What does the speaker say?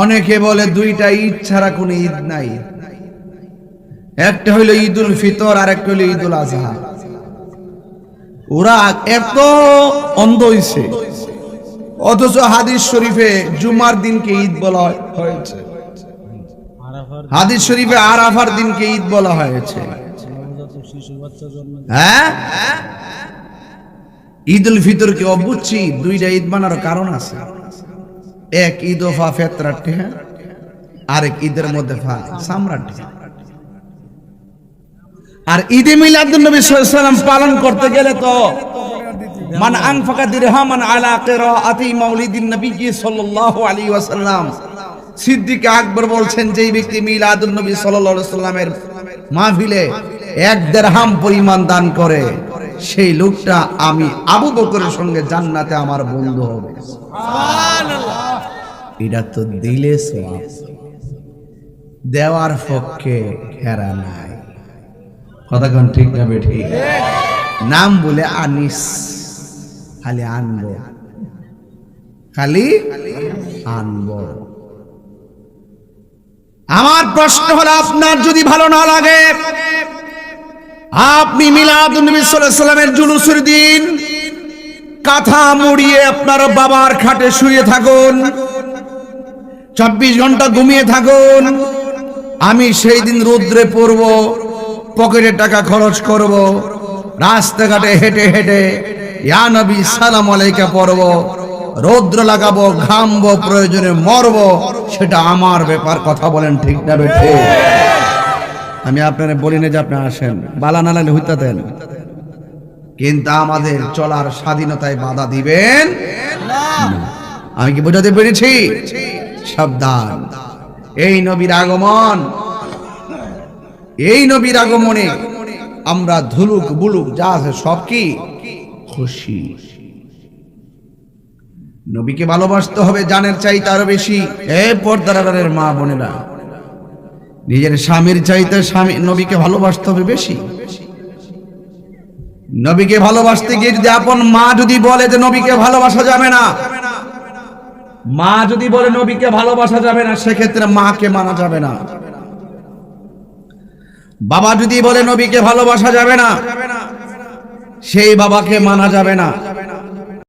অনেকে বলে দুইটা ঈদ ছাড়া কোনো ঈদ নাই, একটা হইল ঈদুল ফিতর আর একটা হইল ঈদুল আজহা। ওরা এত অন্ধ হইছে, অথচ হাদিস শরীফে জুমার দিনকে ঈদ বলা হয়েছে, হাদিস শরীফে আরাফার দিনকে ঈদ বলা হয়েছে। হ্যাঁ, ঈদুল ফিতরকে অবুঝছি, দুইটা ঈদ বানার কারণ আছে। এক ঈদ ফা ফেতরাট, আরেক ঈদের মধ্যে ফা সামরাট। আর ঈদে মিলাদুন নবী সাল্লাল্লাহু আলাইহি ওয়াসাল্লাম পালন করতে গেলে তো মান আনফাকা দিরহামান আলা কিরাআতি মাউলিদিন নবী সাল্লাল্লাহু আলাইহি ওয়াসাল্লাম, সিদ্দিক আকবর বলছেন যেই ব্যক্তি মিলাদুন নবী সাল্লাল্লাহু আলাইহি ওয়াসাল্লামের মাহফিলে 1 দিরহাম পরিমাণ দান করে, সেই লোকটা আমি আবু বকরের সঙ্গে জান্নাতে আমার বন্ধু হবে। সুবহানাল্লাহ। এটা তো দিলে সওয়াব, দেওয়ার পক্ষে ঘেরা নাই। কথা কোন ঠিক না বেঠি? নাম বলে আনিস, খালি আনবো, খালি আনবো। আমার প্রশ্ন হলো, আপনার যদি ভালো না লাগে, আপনি মিলাদুন নবী সাল্লাল্লাহু আলাইহি ওয়াসাল্লামের জুলুসের দিন কাঁথা মুড়িয়ে আপনার বাবার খাটে শুয়ে থাকুন, 24 ঘন্টা ঘুমিয়ে থাকুন। আমি সেই দিন রৌদ্রে পড়ব, পকেটে টাকা খরচ করব, রাস্তাঘাটে হেঁটে হেঁটে ইয়া নবী সালাম আলাইকা পড়ব, রৌদ্র লাগাবো, ঘামবো, প্রয়োজনে মরব, সেটা আমার ব্যাপার। কথা বলেন ঠিক না বেঠে? আমি আপনারা বলি না যে আপনি আসেন, বালা না লাগলে হইতা দেন, কিন্তু আমাদের চলার স্বাধীনতায় বাধা দিবেন না। আমি কি বোঝাতে পেরেছি? সাবধান। এই নবীর আগমন, এই নবীর আগমনে আমরা ধুলুক বুলুক যা আছে সব কি খুশি। নবীকে ভালোবাসতে হবে জানের চাইতে আরো বেশি। এই পর্দার আড়ালের মা বোনেরা, নিজের স্বামীর চাইতে স্বামী নবীকে ভালোবাসতে হবে বেশি। নবীকে ভালোবাসতে গিয়ে যদি আপন মা যদি বলে যে নবীকে ভালোবাসা যাবে না, মা যদি বলে নবীকে ভালোবাসা যাবে না, সেক্ষেত্রে মাকে মানা যাবে না। বাবা যদি বলে নবীকে ভালোবাসা যাবে না, সেই বাবাকে মানা যাবে না।